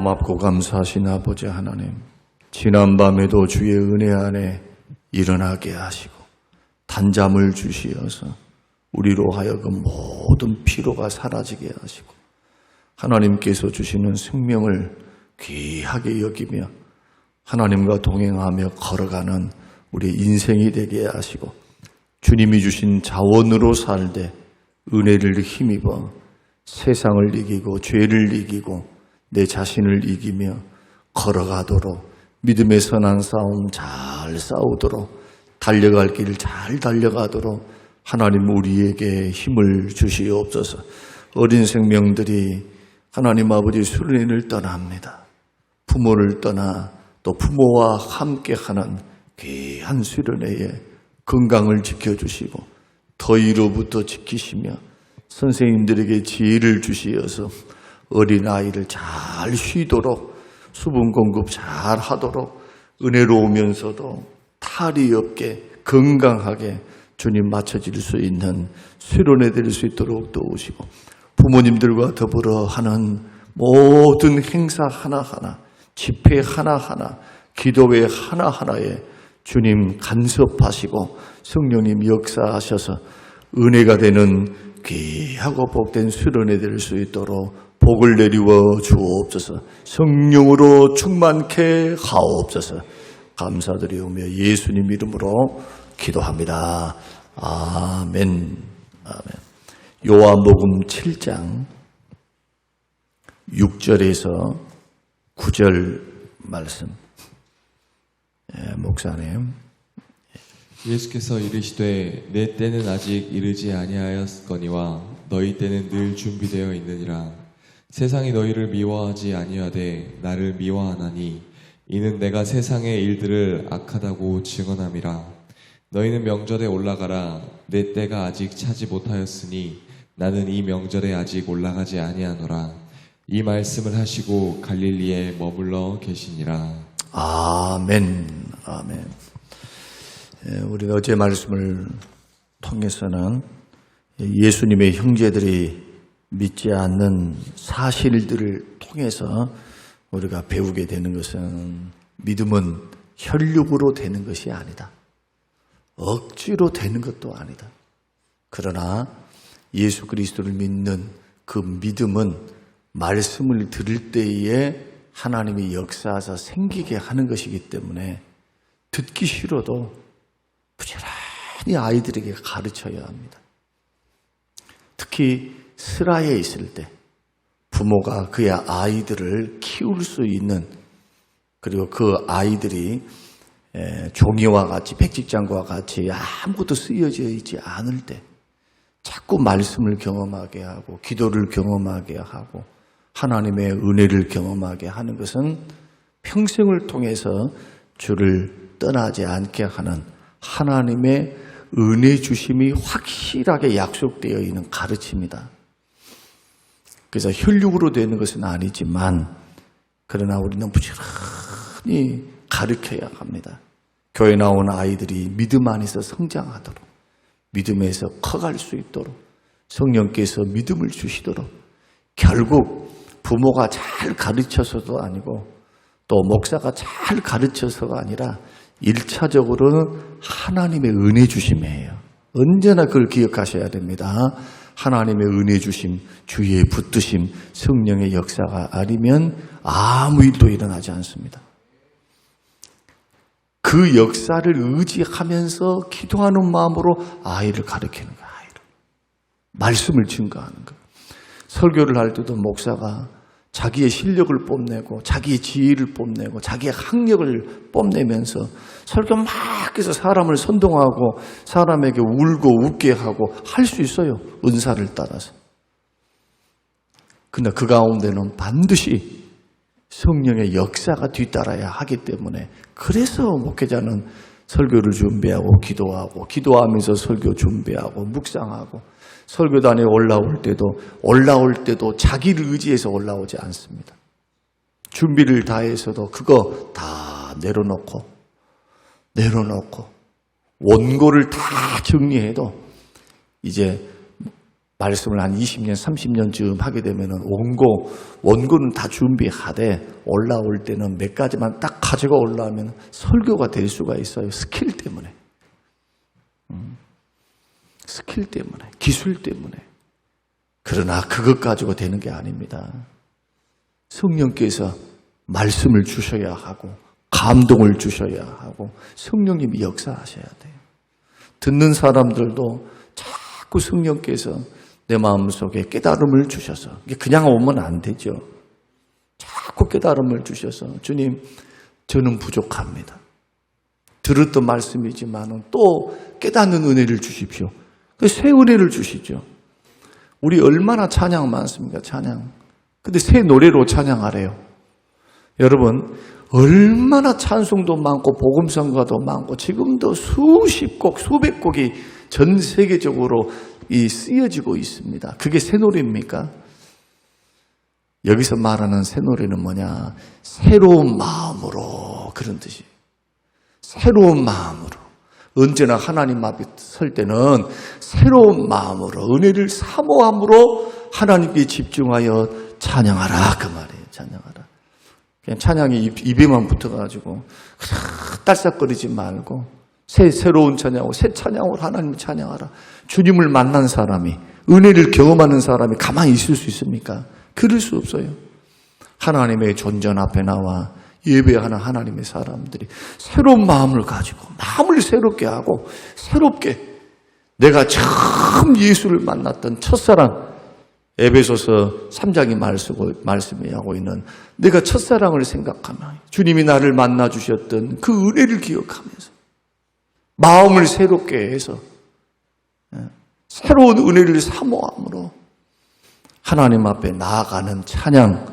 고맙고 감사하신 아버지 하나님, 지난밤에도 주의 은혜 안에 일어나게 하시고 단잠을 주시어서 우리로 하여금 모든 피로가 사라지게 하시고 하나님께서 주시는 생명을 귀하게 여기며 하나님과 동행하며 걸어가는 우리 인생이 되게 하시고 주님이 주신 자원으로 살되 은혜를 힘입어 세상을 이기고 죄를 이기고 내 자신을 이기며 걸어가도록 믿음의 선한 싸움 잘 싸우도록 달려갈 길을 잘 달려가도록 하나님 우리에게 힘을 주시옵소서. 어린 생명들이 하나님 아버지 수련회를 떠납니다. 부모를 떠나 또 부모와 함께하는 귀한 수련회에 건강을 지켜주시고 더위로부터 지키시며 선생님들에게 지혜를 주시어서 어린아이를 잘 쉬도록 수분 공급 잘 하도록 은혜로우면서도 탈이 없게 건강하게 주님 맞춰질 수 있는 수련회 될 수 있도록 도우시고 부모님들과 더불어 하는 모든 행사 하나하나 집회 하나하나 기도회 하나하나에 주님 간섭하시고 성령님 역사하셔서 은혜가 되는 귀하고 복된 수련회 될 수 있도록 복을 내리워 주옵소서. 성령으로 충만케 하옵소서. 감사드리오며 예수님 이름으로 기도합니다. 아멘. 아멘. 요한복음 7장 6절에서 9절 말씀. 목사님. 예수께서 이르시되 내 때는 아직 이르지 아니하였거니와 너희 때는 늘 준비되어 있느니라. 세상이 너희를 미워하지 아니하되 나를 미워하나니 이는 내가 세상의 일들을 악하다고 증언함이라. 너희는 명절에 올라가라. 내 때가 아직 차지 못하였으니 나는 이 명절에 아직 올라가지 아니하노라. 이 말씀을 하시고 갈릴리에 머물러 계시니라. 아멘. 아멘. 우리가 어제 말씀을 통해서는 예수님의 형제들이 믿지 않는 사실들을 통해서 우리가 배우게 되는 것은 믿음은 혈육으로 되는 것이 아니다. 억지로 되는 것도 아니다. 그러나 예수 그리스도를 믿는 그 믿음은 말씀을 들을 때에 하나님이 역사하사 생기게 하는 것이기 때문에 듣기 싫어도 부지런히 아이들에게 가르쳐야 합니다. 특히 스라에 있을 때 부모가 그의 아이들을 키울 수 있는 그리고 그 아이들이 종이와 같이 백직장과 같이 아무것도 쓰여져 있지 않을 때 자꾸 말씀을 경험하게 하고 기도를 경험하게 하고 하나님의 은혜를 경험하게 하는 것은 평생을 통해서 주를 떠나지 않게 하는 하나님의 은혜 주심이 확실하게 약속되어 있는 가르침이다. 그래서 혈육으로 되는 것은 아니지만 그러나 우리는 부지런히 가르쳐야 합니다. 교회 나온 아이들이 믿음 안에서 성장하도록 믿음에서 커갈 수 있도록 성령께서 믿음을 주시도록 결국 부모가 잘 가르쳐서도 아니고 또 목사가 잘 가르쳐서가 아니라 1차적으로는 하나님의 은혜 주심이에요. 언제나 그걸 기억하셔야 됩니다. 하나님의 은혜 주심, 주의 붙드심, 성령의 역사가 아니면 아무 일도 일어나지 않습니다. 그 역사를 의지하면서 기도하는 마음으로 아이를 가르치는 거예요. 아이를. 말씀을 증거하는 거예요. 설교를 할 때도 목사가 자기의 실력을 뽐내고 자기의 지혜를 뽐내고 자기의 학력을 뽐내면서 설교 막 해서 사람을 선동하고 사람에게 울고 웃게 하고 할 수 있어요. 은사를 따라서. 근데 그 가운데는 반드시 성령의 역사가 뒤따라야 하기 때문에 그래서 목회자는 설교를 준비하고 기도하면서 설교 준비하고 묵상하고 설교단에 올라올 때도 자기를 의지해서 올라오지 않습니다. 준비를 다해서도 그거 다 내려놓고 원고를 다 정리해도 이제 말씀을 한 20년, 30년쯤 하게 되면은 원고는 다 준비하되 올라올 때는 몇 가지만 딱 가지고 올라오면 설교가 될 수가 있어요. 스킬 때문에. 스킬 때문에, 기술 때문에. 그러나 그것 가지고 되는 게 아닙니다. 성령께서 말씀을 주셔야 하고 감동을 주셔야 하고 성령님이 역사하셔야 돼요. 듣는 사람들도 자꾸 성령께서 내 마음속에 깨달음을 주셔서 그냥 오면 안 되죠. 자꾸 깨달음을 주셔서 주님 저는 부족합니다. 들었던 말씀이지만 또 깨닫는 은혜를 주십시오. 새 은혜를 주시죠. 우리 얼마나 찬양 많습니까? 찬양. 근데 새 노래로 찬양하래요. 여러분 얼마나 찬송도 많고 복음성가도 많고 지금도 수십 곡, 수백 곡이 전 세계적으로 쓰여지고 있습니다. 그게 새 노래입니까? 여기서 말하는 새 노래는 뭐냐? 새로운 마음으로 그런 뜻이에요. 새로운 마음으로. 언제나 하나님 앞에 설 때는 새로운 마음으로 은혜를 사모함으로 하나님께 집중하여 찬양하라 그 말이에요. 찬양하라. 그냥 찬양이 입에만 붙어가지고 딸싹거리지 말고 새로운 찬양으로 새 찬양으로 하나님을 찬양하라. 주님을 만난 사람이 은혜를 경험하는 사람이 가만히 있을 수 있습니까? 그럴 수 없어요. 하나님의 존전 앞에 나와 예배하는 하나님의 사람들이 새로운 마음을 가지고 마음을 새롭게 하고 새롭게 내가 처음 예수를 만났던 첫사랑 에베소서 3장이 말씀하고 있는 내가 첫사랑을 생각하며 주님이 나를 만나주셨던 그 은혜를 기억하면서 마음을 새롭게 해서 새로운 은혜를 사모함으로 하나님 앞에 나아가는 찬양,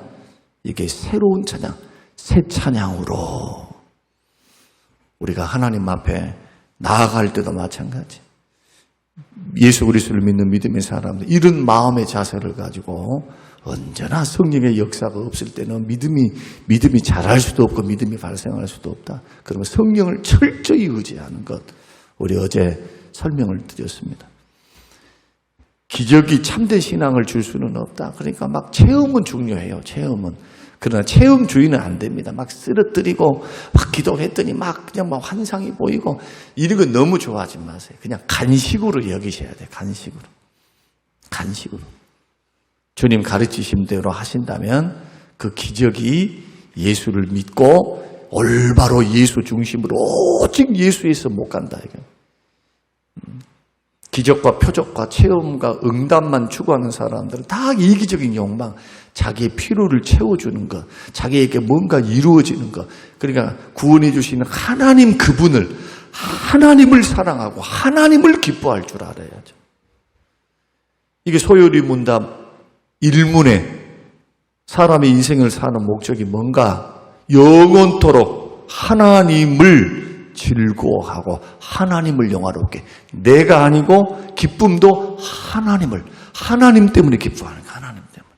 이게 새로운 찬양, 새 찬양으로 우리가 하나님 앞에 나아갈 때도 마찬가지. 예수 그리스도를 믿는 믿음의 사람들 이런 마음의 자세를 가지고 언제나 성령의 역사가 없을 때는 믿음이 자랄 수도 없고 믿음이 발생할 수도 없다. 그러면 성령을 철저히 의지하는 것. 우리 어제 설명을 드렸습니다. 기적이 참된 신앙을 줄 수는 없다. 그러니까 막 체험은 중요해요. 체험은. 그러나 체험주의는 안 됩니다. 막 쓰러뜨리고 막 기도했더니 막 그냥 막 환상이 보이고 이런 거 너무 좋아하지 마세요. 그냥 간식으로 여기셔야 돼요. 간식으로. 간식으로. 주님 가르치신 대로 하신다면 그 기적이 예수를 믿고 올바로 예수 중심으로 오직 예수에서 못 간다. 이거. 기적과 표적과 체험과 응답만 추구하는 사람들은 다 이기적인 욕망, 자기의 필요를 채워주는 것, 자기에게 뭔가 이루어지는 것. 그러니까 구원해 주시는 하나님 그분을, 하나님을 사랑하고 하나님을 기뻐할 줄 알아야죠. 이게 소요리 문답 1문에 사람의 인생을 사는 목적이 뭔가 영원토록 하나님을 즐거워하고 하나님을 영화롭게 내가 아니고 기쁨도 하나님 때문에 기뻐하는 거야. 하나님 때문에.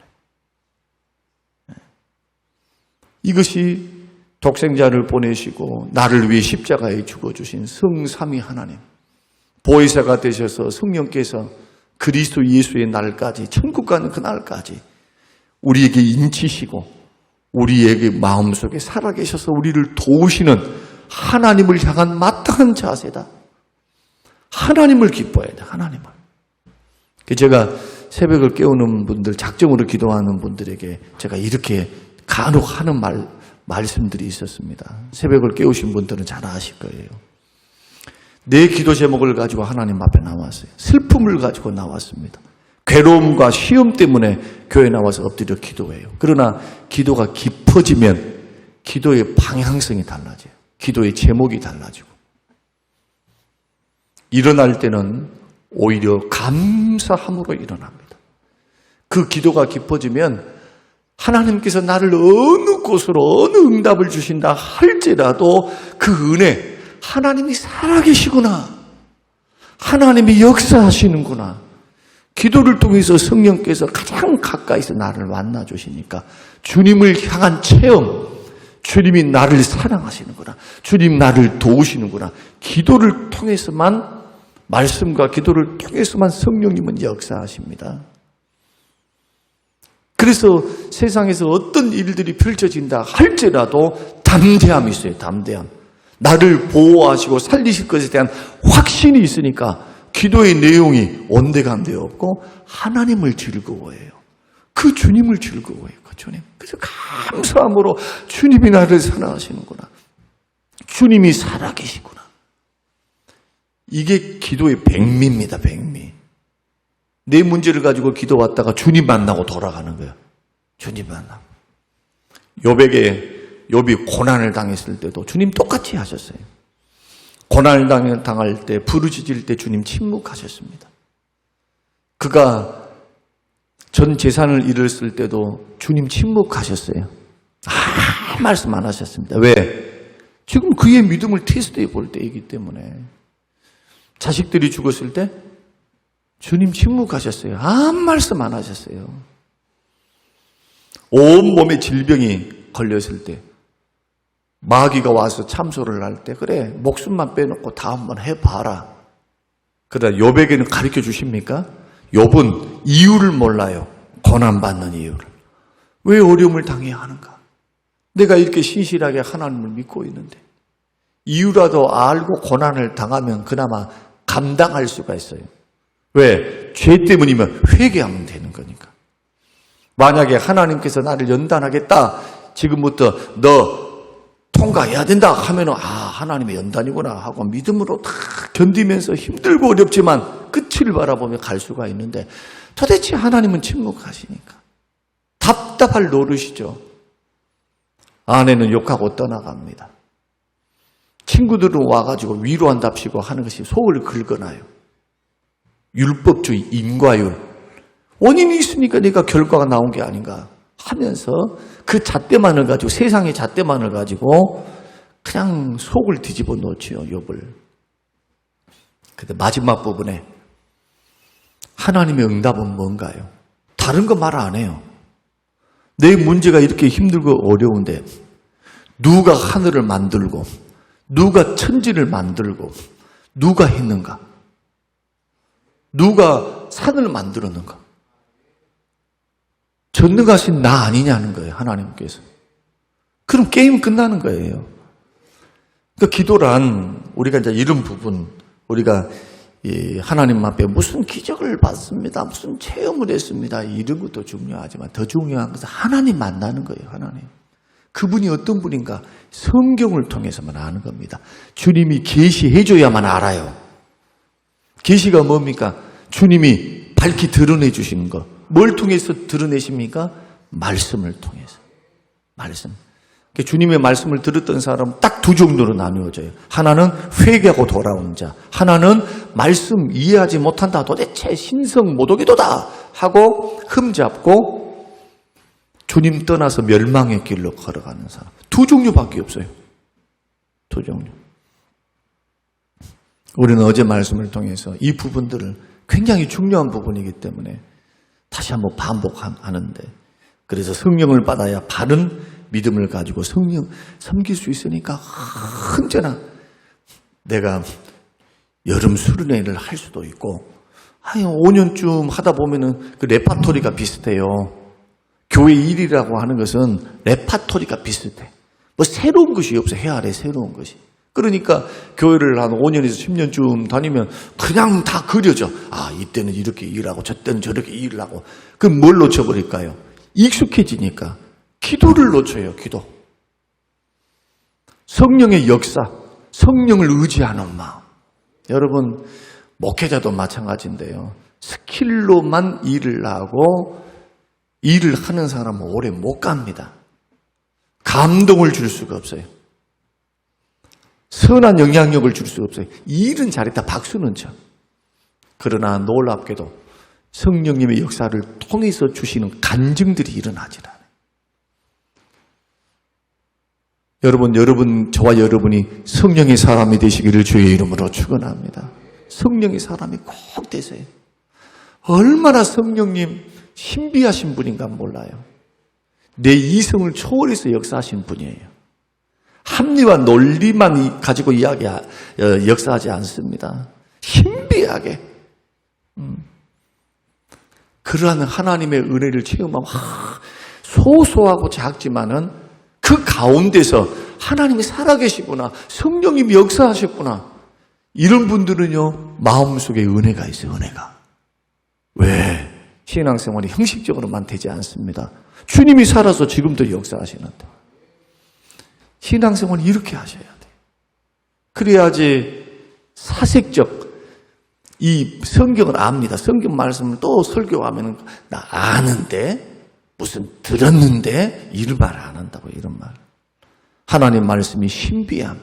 이것이 독생자를 보내시고 나를 위해 십자가에 죽어주신 성삼위 하나님 보혜사가 되셔서 성령께서 그리스도 예수의 날까지 천국 가는 그 날까지 우리에게 인치시고 우리에게 마음속에 살아계셔서 우리를 도우시는 하나님을 향한 마땅한 자세다. 하나님을 기뻐해야 돼. 하나님을. 제가 새벽을 깨우는 분들, 작정으로 기도하는 분들에게 제가 이렇게 간혹 하는 말씀들이 있었습니다. 새벽을 깨우신 분들은 잘 아실 거예요. 내 기도 제목을 가지고 하나님 앞에 나왔어요. 슬픔을 가지고 나왔습니다. 괴로움과 시험 때문에 교회 나와서 엎드려 기도해요. 그러나 기도가 깊어지면 기도의 방향성이 달라져요. 기도의 제목이 달라지고 일어날 때는 오히려 감사함으로 일어납니다. 그 기도가 깊어지면 하나님께서 나를 어느 곳으로 어느 응답을 주신다 할지라도 그 은혜 하나님이 살아계시구나. 하나님이 역사하시는구나. 기도를 통해서 성령께서 가장 가까이서 나를 만나주시니까 주님을 향한 체험, 주님이 나를 사랑하시는구나. 주님 나를 도우시는구나. 기도를 통해서만 말씀과 기도를 통해서만 성령님은 역사하십니다. 그래서 세상에서 어떤 일들이 펼쳐진다 할지라도 담대함이 있어요. 담대함. 나를 보호하시고 살리실 것에 대한 확신이 있으니까 기도의 내용이 온데간데 없고 하나님을 즐거워해요. 그 주님을 즐거워해요. 그 주님. 그래서 감사함으로 주님이 나를 사랑하시는구나. 주님이 살아계시구나. 이게 기도의 백미입니다. 백미. 내 문제를 가지고 기도 왔다가 주님 만나고 돌아가는 거예요. 주님 만나고. 욥이 고난을 당했을 때도 주님 똑같이 하셨어요. 고난을 당할 때, 부르짖을 때 주님 침묵하셨습니다. 그가 전 재산을 잃었을 때도 주님 침묵하셨어요. 아무 말씀 안 하셨습니다. 왜? 지금 그의 믿음을 테스트해 볼 때이기 때문에. 자식들이 죽었을 때 주님 침묵하셨어요. 아무 말씀 안 하셨어요. 온몸에 질병이 걸렸을 때 마귀가 와서 참소를 할 때 그래 목숨만 빼놓고 다 한번 해봐라. 그러다 욥에게는 가르쳐 주십니까? 욥은 이유를 몰라요. 고난받는 이유를. 왜 어려움을 당해야 하는가? 내가 이렇게 신실하게 하나님을 믿고 있는데 이유라도 알고 고난을 당하면 그나마 감당할 수가 있어요. 왜? 죄 때문이면 회개하면 되는 거니까. 만약에 하나님께서 나를 연단하겠다. 지금부터 너 통과해야 된다 하면은 하나님의 연단이구나 하고 믿음으로 다 견디면서 힘들고 어렵지만 끝을 바라보며 갈 수가 있는데 도대체 하나님은 침묵하시니까 답답할 노릇이죠. 아내는 욕하고 떠나갑니다. 친구들은 와가지고 위로한답시고 하는 것이 속을 긁어놔요. 율법주의, 인과율. 원인이 있으니까 내가 결과가 나온 게 아닌가 하면서 그 잣대만을 가지고 세상의 잣대만을 가지고 그냥 속을 뒤집어 놓지요. 욥을. 근데 마지막 부분에 하나님의 응답은 뭔가요? 다른 거 말 안 해요. 내 문제가 이렇게 힘들고 어려운데 누가 하늘을 만들고 누가 천지를 만들고 누가 했는가? 누가 산을 만들었는가? 전능하신 나 아니냐는 거예요. 하나님께서. 그럼 게임 끝나는 거예요. 그러니까 기도란 우리가 이제 이런 부분 우리가 하나님 앞에 무슨 기적을 받습니다. 무슨 체험을 했습니다. 이런 것도 중요하지만 더 중요한 것은 하나님 만나는 거예요. 하나님. 그분이 어떤 분인가 성경을 통해서만 아는 겁니다. 주님이 계시해 줘야만 알아요. 계시가 뭡니까? 주님이 밝히 드러내 주시는 거. 뭘 통해서 드러내십니까? 말씀을 통해서. 말씀. 주님의 말씀을 들었던 사람은 딱 두 종류로 나누어져요. 하나는 회개하고 돌아온 자. 하나는 말씀 이해하지 못한다. 도대체 신성 모독이도다. 하고 흠잡고 주님 떠나서 멸망의 길로 걸어가는 사람. 두 종류밖에 없어요. 두 종류. 우리는 어제 말씀을 통해서 이 부분들을 굉장히 중요한 부분이기 때문에 다시 한번 반복하는데 그래서 성령을 받아야 바른 믿음을 가지고 성령 섬길 수 있으니까 언제나 내가 여름 수련회를 할 수도 있고 5년쯤 하다 보면은 그 레파토리가 비슷해요. 교회 일이라고 하는 것은 레파토리가 비슷해. 뭐 새로운 것이 없어. 해 아래 새로운 것이. 그러니까 교회를 한 5년에서 10년쯤 다니면 그냥 다 그려져. 이때는 이렇게 일하고 저때는 저렇게 일을 하고. 그럼 뭘 놓쳐버릴까요? 익숙해지니까 기도를 놓쳐요. 기도. 성령의 역사, 성령을 의지하는 마음. 여러분 목회자도 마찬가지인데요. 스킬로만 일을 하고 일을 하는 사람은 오래 못 갑니다. 감동을 줄 수가 없어요. 선한 영향력을 줄 수가 없어요. 일은 잘했다 박수는 쳐. 그러나 놀랍게도 성령님의 역사를 통해서 주시는 간증들이 일어나질 않아요. 여러분, 저와 여러분이 성령의 사람이 되시기를 주의 이름으로 축원합니다. 성령의 사람이 꼭 되세요. 얼마나 성령님 신비하신 분인가 몰라요. 내 이성을 초월해서 역사하신 분이에요. 합리와 논리만 가지고 역사하지 않습니다. 신비해요. 담대하게 그러한 하나님의 은혜를 체험하고 소소하고 작지만은 그 가운데서 하나님이 살아계시구나, 성령님이 역사하셨구나, 이런 분들은요 마음속에 은혜가 있어요. 은혜가. 왜? 신앙생활이 형식적으로만 되지 않습니다. 주님이 살아서 지금도 역사하시는데 신앙생활을 이렇게 하셔야 돼요. 그래야지 사색적 이 성경을 압니다. 성경 말씀을 또 설교하면 나 아는데 무슨 들었는데 이런 말 안 한다고, 이런 말. 하나님 말씀이 신비함.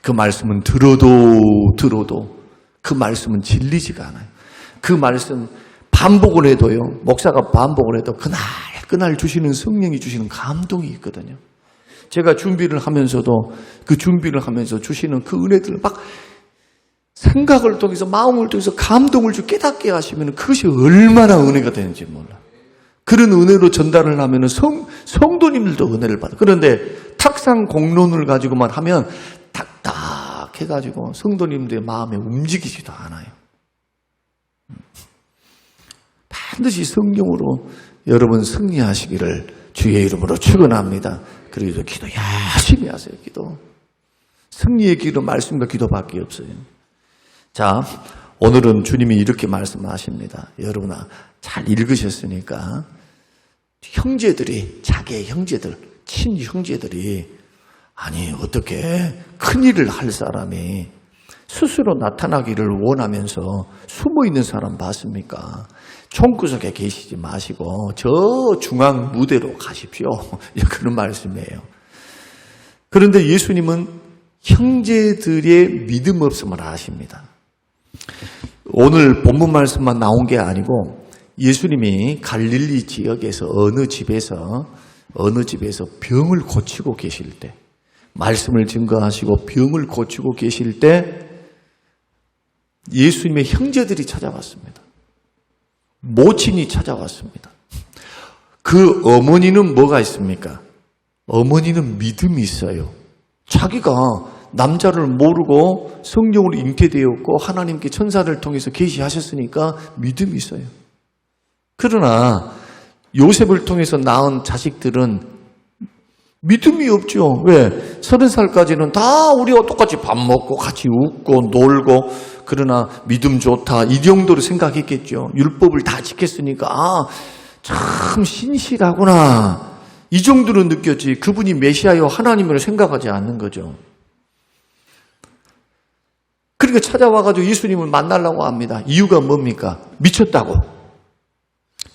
그 말씀은 들어도 그 말씀은 질리지가 않아요. 그 말씀 반복을 해도요, 목사가 반복을 해도 그날 주시는 성령이 주시는 감동이 있거든요. 제가 준비를 하면서도 그 준비를 하면서 주시는 그 은혜들을 막 생각을 통해서 마음을 통해서 감동을 깨닫게 하시면 그것이 얼마나 은혜가 되는지 몰라. 그런 은혜로 전달을 하면 성도님들도 은혜를 받아. 그런데 탁상 공론을 가지고만 하면 딱딱해가지고 성도님들의 마음에 움직이지도 않아요. 반드시 성령으로 여러분 승리하시기를 주의 이름으로 축원합니다. 그리고 기도 열심히 하세요. 기도. 승리의 기도, 말씀과 기도밖에 없어요. 자, 오늘은 주님이 이렇게 말씀하십니다. 여러분아, 잘 읽으셨으니까 형제들이, 자기의 형제들, 친형제들이 아니 어떻게 큰일을 할 사람이 스스로 나타나기를 원하면서 숨어있는 사람 봤습니까? 총구석에 계시지 마시고 저 중앙 무대로 가십시오. 그런 말씀이에요. 그런데 예수님은 형제들의 믿음 없음을 아십니다. 오늘 본문 말씀만 나온 게 아니고 예수님이 갈릴리 지역에서 어느 집에서 병을 고치고 계실 때, 말씀을 증거하시고 병을 고치고 계실 때 예수님의 형제들이 찾아왔습니다. 모친이 찾아왔습니다. 그 어머니는 뭐가 있습니까? 어머니는 믿음이 있어요. 자기가 남자를 모르고 성령으로 잉태되었고 하나님께 천사를 통해서 계시하셨으니까 믿음이 있어요. 그러나 요셉을 통해서 낳은 자식들은 믿음이 없죠. 왜? 30살까지는 다 우리와 똑같이 밥 먹고 같이 웃고 놀고, 그러나 믿음 좋다 이 정도로 생각했겠죠. 율법을 다 지켰으니까 참 신실하구나 이 정도로 느꼈지, 그분이 메시아요 하나님을 생각하지 않는 거죠. 그러니까 찾아와가지고 예수님을 만나려고 합니다. 이유가 뭡니까? 미쳤다고.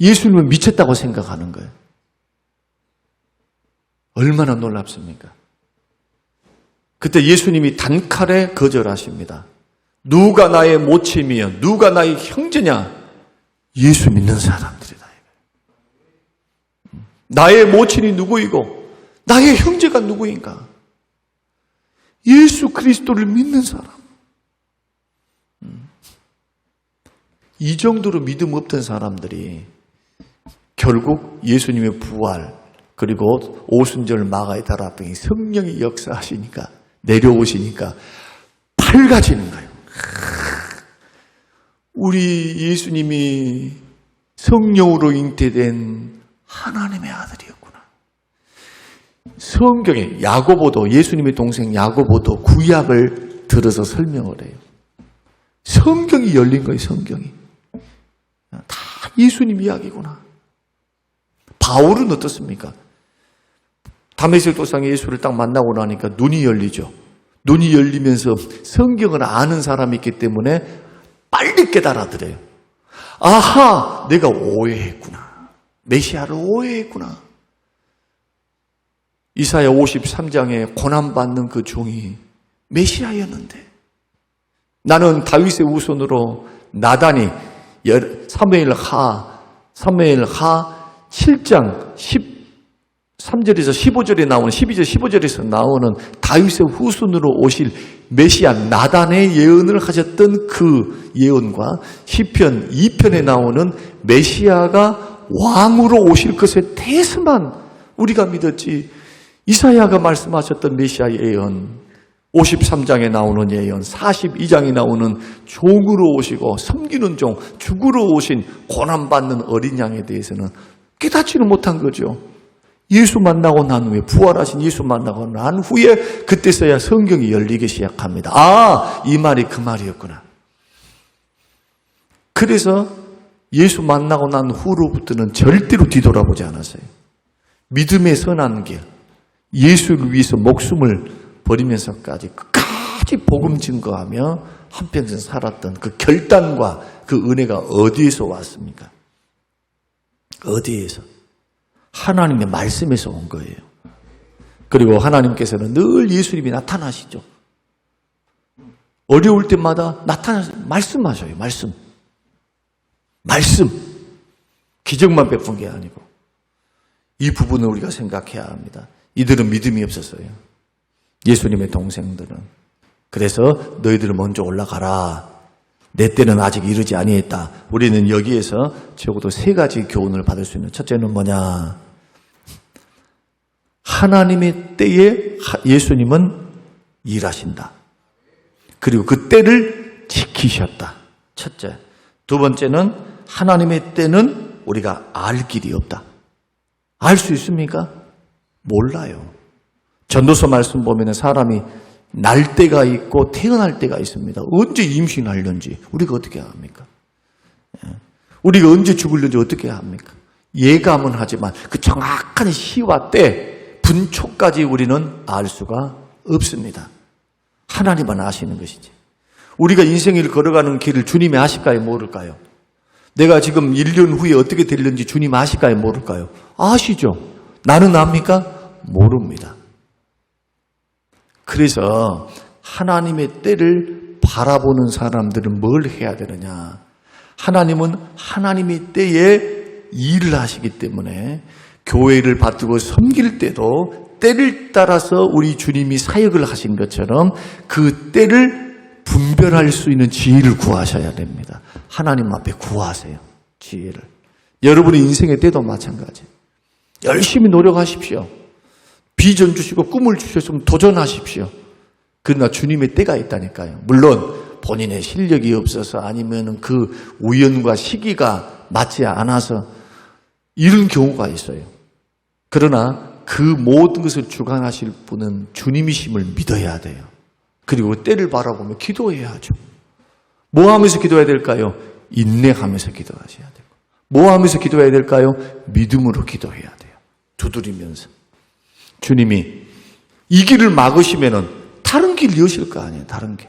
예수님은 미쳤다고 생각하는 거예요. 얼마나 놀랍습니까? 그때 예수님이 단칼에 거절하십니다. 누가 나의 모친이며 누가 나의 형제냐? 예수 믿는 사람들이다. 나의 모친이 누구이고 나의 형제가 누구인가? 예수 그리스도를 믿는 사람. 이 정도로 믿음 없던 사람들이 결국 예수님의 부활, 그리고 오순절 마가의 다락방에 성령이 역사하시니까, 내려오시니까 밝아지는 거예요. 우리 예수님이 성령으로 잉태된 하나님의 아들이었구나. 성경에 야고보도, 예수님의 동생 야고보도 구약을 들어서 설명을 해요. 성경이 열린 거예요. 성경이 다 예수님 이야기구나. 바울은 어떻습니까? 다메섹 도상에 예수를 딱 만나고 나니까 눈이 열리죠. 눈이 열리면서 성경을 아는 사람이 있기 때문에 빨리 깨달아들어요. 아하, 내가 오해했구나. 메시아를 오해했구나. 이사야 53장에 고난받는 그 종이 메시아였는데, 나는 다윗의 후손으로 나단이 사무엘 하 7장 13절에서 15절에 나오는 12절 15절에서 나오는 다윗의 후손으로 오실 메시아 나단의 예언을 하셨던 그 예언과 시편 2편에 나오는 메시아가 왕으로 오실 것에 대해서만 우리가 믿었지, 이사야가 말씀하셨던 메시아 예언, 53장에 나오는 예언, 42장에 나오는 종으로 오시고 섬기는 종, 죽으러 오신 고난받는 어린 양에 대해서는 깨닫지는 못한 거죠. 예수 만나고 난 후에, 부활하신 예수 만나고 난 후에 그때서야 성경이 열리기 시작합니다. 아, 이 말이 그 말이었구나. 그래서 예수 만나고 난 후로부터는 절대로 뒤돌아보지 않았어요. 믿음의 선한 길, 예수를 위해서 목숨을 버리면서까지 끝까지 복음 증거하며 한평생 살았던 그 결단과 그 은혜가 어디에서 왔습니까? 어디에서? 하나님의 말씀에서 온 거예요. 그리고 하나님께서는 늘 예수님이 나타나시죠. 어려울 때마다 나타나서 말씀하셔요. 말씀. 기적만 베푼 게 아니고. 이 부분을 우리가 생각해야 합니다. 이들은 믿음이 없었어요. 예수님의 동생들은. 그래서 너희들은 먼저 올라가라. 내 때는 아직 이르지 아니했다. 우리는 여기에서 적어도 3가지 교훈을 받을 수 있는. 첫째는 뭐냐? 하나님의 때에 예수님은 일하신다. 그리고 그 때를 지키셨다. 첫째. 두 번째는 하나님의 때는 우리가 알 길이 없다. 알 수 있습니까? 몰라요. 전도서 말씀 보면 사람이 날 때가 있고 태어날 때가 있습니다. 언제 임신하려는지 우리가 어떻게 합니까? 우리가 언제 죽을는지 어떻게 합니까? 예감은 하지만 그 정확한 시와 때, 분초까지 우리는 알 수가 없습니다. 하나님만 아시는 것이지. 우리가 인생을 걸어가는 길을 주님이 아실까요? 모를까요? 내가 지금 1년 후에 어떻게 될는지 주님 아실까요? 모를까요? 아시죠? 나는 압니까? 모릅니다. 그래서 하나님의 때를 바라보는 사람들은 뭘 해야 되느냐? 하나님은 하나님의 때에 일을 하시기 때문에 교회를 받들고 섬길 때도 때를 따라서 우리 주님이 사역을 하신 것처럼 그 때를 분별할 수 있는 지혜를 구하셔야 됩니다. 하나님 앞에 구하세요. 지혜를. 여러분의 인생의 때도 마찬가지. 열심히 노력하십시오. 비전 주시고 꿈을 주셨으면 도전하십시오. 그러나 주님의 때가 있다니까요. 물론 본인의 실력이 없어서 아니면 그 우연과 시기가 맞지 않아서 이런 경우가 있어요. 그러나 그 모든 것을 주관하실 분은 주님이심을 믿어야 돼요. 그리고 때를 바라보며 기도해야죠. 뭐 하면서 기도해야 될까요? 인내하면서 기도하셔야 되고. 뭐 하면서 기도해야 될까요? 믿음으로 기도해야 돼요. 두드리면서. 주님이 이 길을 막으시면은 다른 길 여실 거 아니에요. 다른 길.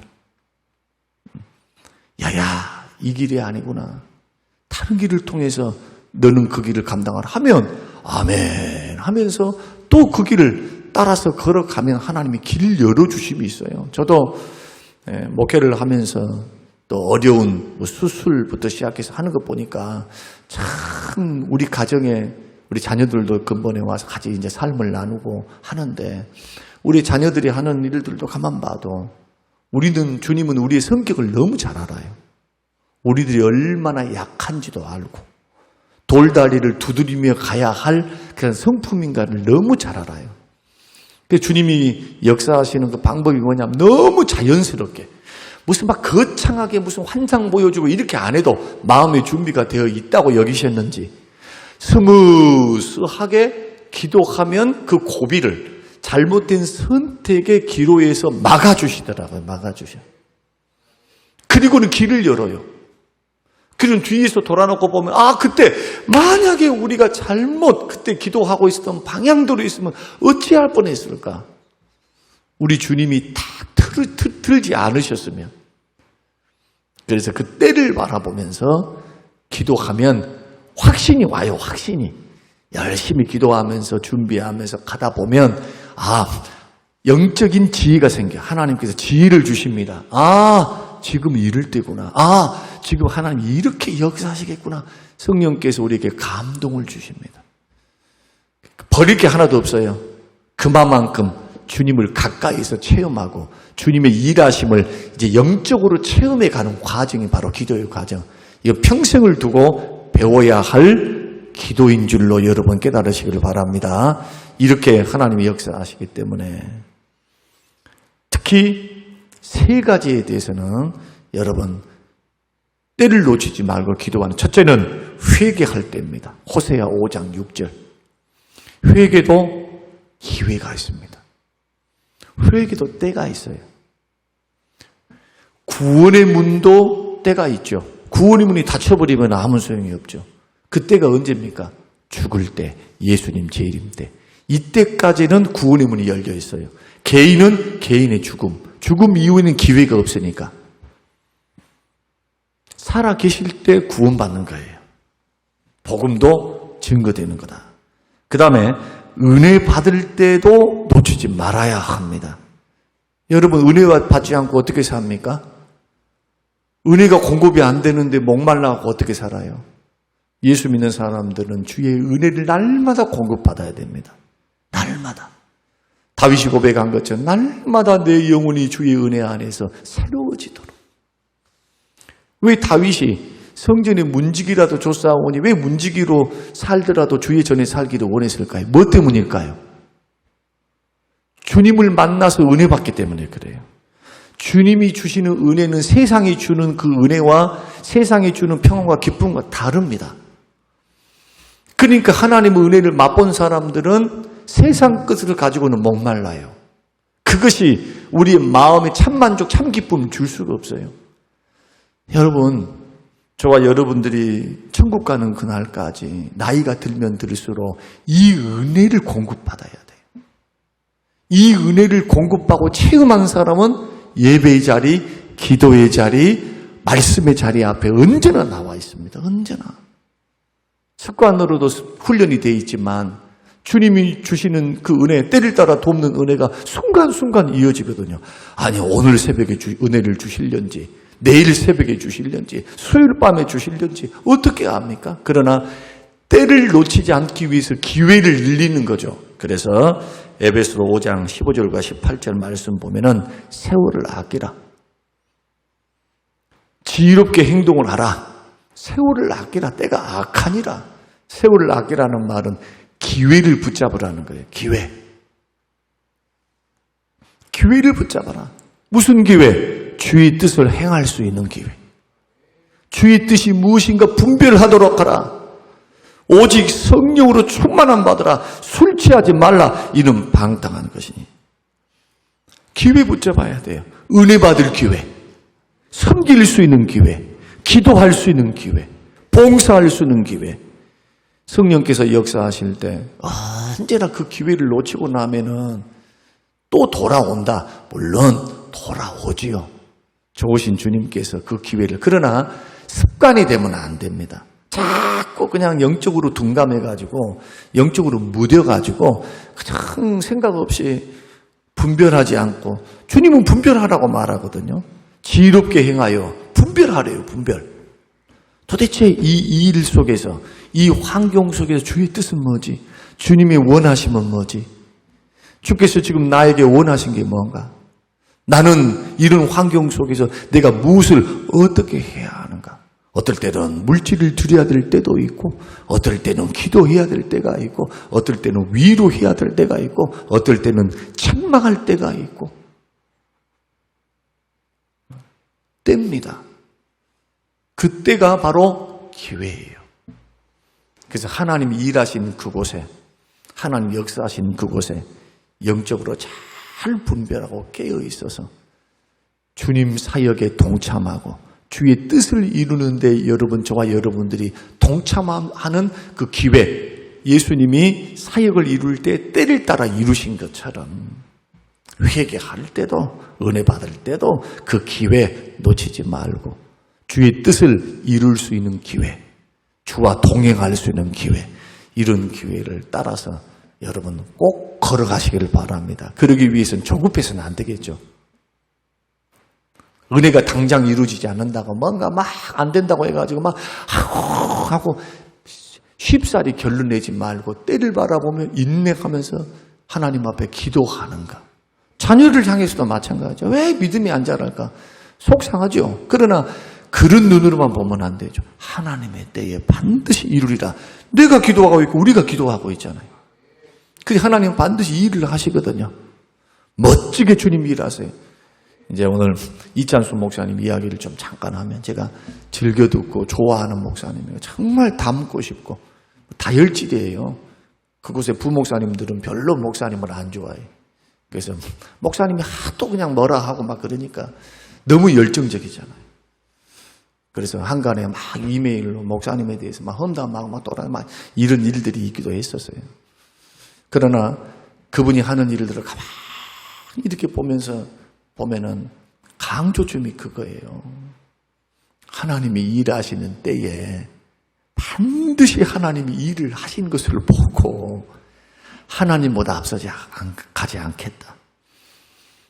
야야, 이 길이 아니구나. 다른 길을 통해서 너는 그 길을 감당하라 하면 아멘 하면서 또 그 길을 따라서 걸어가면 하나님이 길을 열어주심이 있어요. 저도 목회를 하면서 또 어려운 수술부터 시작해서 하는 거 보니까 참 우리 가정에 우리 자녀들도 근본에 와서 같이 이제 삶을 나누고 하는데 우리 자녀들이 하는 일들도 가만 봐도 주님은 우리의 성격을 너무 잘 알아요. 우리들이 얼마나 약한지도 알고 돌다리를 두드리며 가야 할 그런 성품인가를 너무 잘 알아요. 그래서 주님이 역사하시는 그 방법이 뭐냐면 너무 자연스럽게 무슨 막 거창하게 무슨 환상 보여주고 이렇게 안 해도 마음의 준비가 되어 있다고 여기셨는지 스무스하게 기도하면 그 고비를 잘못된 선택의 기로에서 막아주시더라고요. 막아주셔. 그리고는 길을 열어요. 그리고 뒤에서 돌아놓고 보면 그때 만약에 우리가 잘못 그때 기도하고 있었던 방향대로 있으면 어찌할 뻔했을까? 우리 주님이 다 틀지 않으셨으면. 그래서 그 때를 바라보면서 기도하면 확신이 와요. 확신이. 열심히 기도하면서 준비하면서 가다 보면 영적인 지혜가 생겨. 하나님께서 지혜를 주십니다. 지금 이럴 때구나. 지금 하나님 이렇게 역사하시겠구나. 성령께서 우리에게 감동을 주십니다. 버릴 게 하나도 없어요. 그만큼 주님을 가까이서 체험하고 주님의 일하심을 이제 영적으로 체험해 가는 과정이 바로 기도의 과정. 이거 평생을 두고 배워야 할 기도인 줄로 여러분 깨달으시기를 바랍니다. 이렇게 하나님이 역사하시기 때문에 특히 세 가지에 대해서는 여러분 때를 놓치지 말고 기도하는 첫째는 회개할 때입니다. 호세아 5장 6절. 회개도 기회가 있습니다. 회개도 때가 있어요. 구원의 문도 때가 있죠. 구원의 문이 닫혀버리면 아무 소용이 없죠. 그때가 언제입니까? 죽을 때, 예수님 재림 때. 이때까지는 구원의 문이 열려 있어요. 개인은 개인의 죽음. 죽음 이후에는 기회가 없으니까. 살아 계실 때 구원받는 거예요. 복음도 증거되는 거다. 그 다음에 은혜 받을 때도 놓치지 말아야 합니다. 여러분 은혜 받지 않고 어떻게 삽니까? 은혜가 공급이 안 되는데 목말라하고 어떻게 살아요? 예수 믿는 사람들은 주의 은혜를 날마다 공급받아야 됩니다. 날마다. 다윗이 고백한 것처럼 날마다 내 영혼이 주의 은혜 안에서 새로워지도록. 왜 다윗이 성전에 문지기라도 줬사오니 왜 문지기로 살더라도 주의 전에 살기를 원했을까요? 뭐 때문일까요? 주님을 만나서 은혜 받기 때문에 그래요. 주님이 주시는 은혜는 세상이 주는 그 은혜와 세상이 주는 평안과 기쁨과 다릅니다. 그러니까 하나님의 은혜를 맛본 사람들은 세상 것을 가지고는 목말라요. 그것이 우리의 마음에 참 만족, 참 기쁨을 줄 수가 없어요. 여러분, 저와 여러분들이 천국 가는 그날까지 나이가 들면 들수록 이 은혜를 공급받아야 돼요. 이 은혜를 공급받고 체험한 사람은 예배의 자리, 기도의 자리, 말씀의 자리 앞에 언제나 나와 있습니다. 언제나. 습관으로도 훈련이 되어 있지만 주님이 주시는 그 은혜, 때를 따라 돕는 은혜가 순간순간 이어지거든요. 아니 오늘 새벽에 은혜를 주실련지, 내일 새벽에 주실련지, 수요일 밤에 주실련지 어떻게 압니까? 그러나 때를 놓치지 않기 위해서 기회를 늘리는 거죠. 그래서 에베소서 5장 15절과 18절 말씀 보면은 세월을 아끼라. 지혜롭게 행동을 하라. 세월을 아끼라. 때가 악하니라. 세월을 아끼라는 말은 기회를 붙잡으라는 거예요. 기회. 기회를 붙잡아라. 무슨 기회? 주의 뜻을 행할 수 있는 기회. 주의 뜻이 무엇인가 분별하도록 하라. 오직 성령으로 충만함 받으라. 술 취하지 말라. 이는 방탕한 것이니. 기회 붙잡아야 돼요. 은혜 받을 기회. 섬길 수 있는 기회. 기도할 수 있는 기회. 봉사할 수 있는 기회. 성령께서 역사하실 때 언제나 그 기회를 놓치고 나면은 또 돌아온다. 물론 돌아오지요. 좋으신 주님께서 그 기회를. 그러나 습관이 되면 안 됩니다. 자꾸 그냥 영적으로 둔감해가지고 영적으로 무뎌가지고 그냥 생각 없이 분별하지 않고 주님은 분별하라고 말하거든요. 지혜롭게 행하여 분별하래요. 분별. 도대체 이 일 속에서 이 환경 속에서 주의 뜻은 뭐지? 주님의 원하심은 뭐지? 주께서 지금 나에게 원하신 게 뭔가? 나는 이런 환경 속에서 내가 무엇을 어떻게 해야 하는가? 어떨 때는 물질을 드려야 될 때도 있고 어떨 때는 기도해야 될 때가 있고 어떨 때는 위로해야 될 때가 있고 어떨 때는 책망할 때가 있고 때입니다. 그때가 바로 기회예요. 그래서 하나님이 일하신 그곳에 하나님 역사하신 그곳에 영적으로 잘 분별하고 깨어 있어서 주님 사역에 동참하고 주의 뜻을 이루는데 여러분, 저와 여러분들이 동참하는 그 기회, 예수님이 사역을 이룰 때 때를 따라 이루신 것처럼 회개할 때도 은혜 받을 때도 그 기회 놓치지 말고 주의 뜻을 이룰 수 있는 기회, 주와 동행할 수 있는 기회, 이런 기회를 따라서 여러분 꼭 걸어가시기를 바랍니다. 그러기 위해서는 조급해서는 안 되겠죠. 은혜가 당장 이루어지지 않는다고 뭔가 막 안 된다고 해가지고 막 하고 쉽사리 결론 내지 말고 때를 바라보며 인내하면서 하나님 앞에 기도하는가. 자녀를 향해서도 마찬가지죠. 왜 믿음이 안 자랄까? 속상하죠. 그러나 그런 눈으로만 보면 안 되죠. 하나님의 때에 반드시 이루리라. 내가 기도하고 있고 우리가 기도하고 있잖아요. 그 하나님은 반드시 일을 하시거든요. 멋지게 주님이 일하세요. 이제 오늘 이찬수 목사님 이야기를 좀 잠깐 하면 제가 즐겨 듣고 좋아하는 목사님이에요. 정말 닮고 싶고 다혈질이에요. 그곳에 부목사님들은 별로 목사님을 안 좋아해요. 그래서 목사님이 하도 그냥 뭐라 하고 막 그러니까 너무 열정적이잖아요. 그래서 한간에 막 이메일로 목사님에 대해서 막 험담하고 막 또라 막 이런 일들이 있기도 했었어요. 그러나 그분이 하는 일들을 가만히 이렇게 보면은 강조점이 그거예요. 하나님이 일하시는 때에 반드시 하나님이 일을 하신 것을 보고 하나님보다 앞서지 가지 않겠다.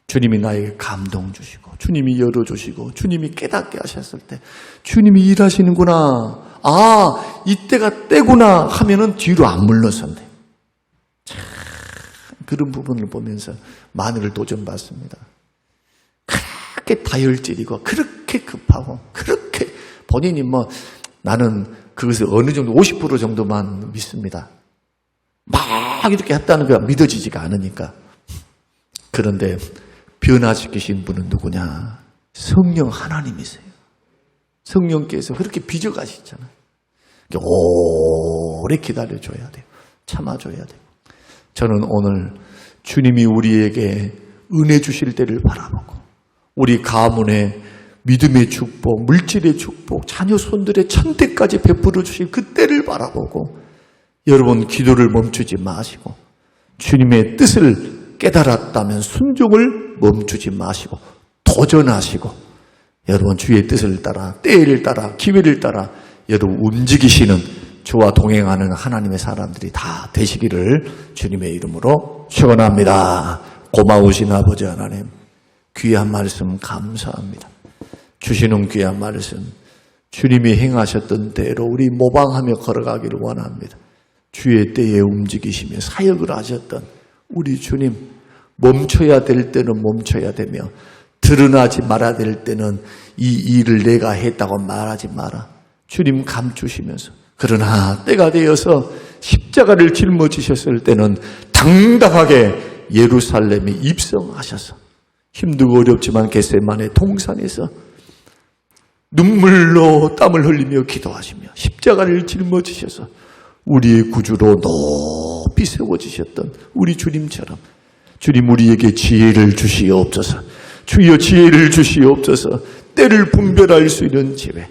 주님이 나에게 감동 주시고 주님이 열어주시고 주님이 깨닫게 하셨을 때 주님이 일하시는구나. 아, 이때가 때구나 하면은 뒤로 안 물러선대. 참 그런 부분을 보면서 마늘을 도전받습니다. 그렇게 다혈질이고 그렇게 급하고 그렇게 본인이 뭐 나는 그것을 어느 정도 50% 정도만 믿습니다. 막 이렇게 했다는 게 믿어지지가 않으니까. 그런데 변화시키신 분은 누구냐? 성령 하나님이세요. 성령께서 그렇게 빚어가시잖아요. 오래 기다려줘야 돼요. 참아줘야 돼요. 저는 오늘 주님이 우리에게 은혜 주실 때를 바라보고 우리 가문에 믿음의 축복, 물질의 축복, 자녀 손들의 천대까지 베풀어 주실 그때를 바라보고 여러분 기도를 멈추지 마시고 주님의 뜻을 깨달았다면 순종을 멈추지 마시고 도전하시고 여러분 주의 뜻을 따라 때를 따라 기회를 따라 여러분 움직이시는 주와 동행하는 하나님의 사람들이 다 되시기를 주님의 이름으로 축원합니다. 고마우신 아버지 하나님 귀한 말씀 감사합니다. 주시는 귀한 말씀 주님이 행하셨던 대로 우리 모방하며 걸어가기를 원합니다. 주의 때에 움직이시며 사역을 하셨던 우리 주님 멈춰야 될 때는 멈춰야 되며 드러나지 말아야 될 때는 이 일을 내가 했다고 말하지 마라. 주님 감추시면서 그러나 때가 되어서 십자가를 짊어지셨을 때는 당당하게 예루살렘에 입성하셔서 힘들고 어렵지만 겟세마네 동산에서 눈물로 땀을 흘리며 기도하시며 십자가를 짊어지셔서 우리의 구주로 높이 세워지셨던 우리 주님처럼 주님 우리에게 지혜를 주시옵소서. 주여 지혜를 주시옵소서. 때를 분별할 수 있는 지혜,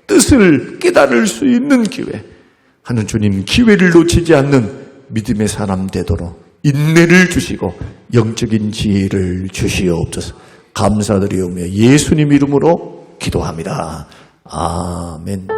뜻을 깨달을 수 있는 기회 하는 주님 기회를 놓치지 않는 믿음의 사람 되도록 인내를 주시고 영적인 지혜를 주시옵소서. 감사드리오며 예수님 이름으로 기도합니다. 아멘.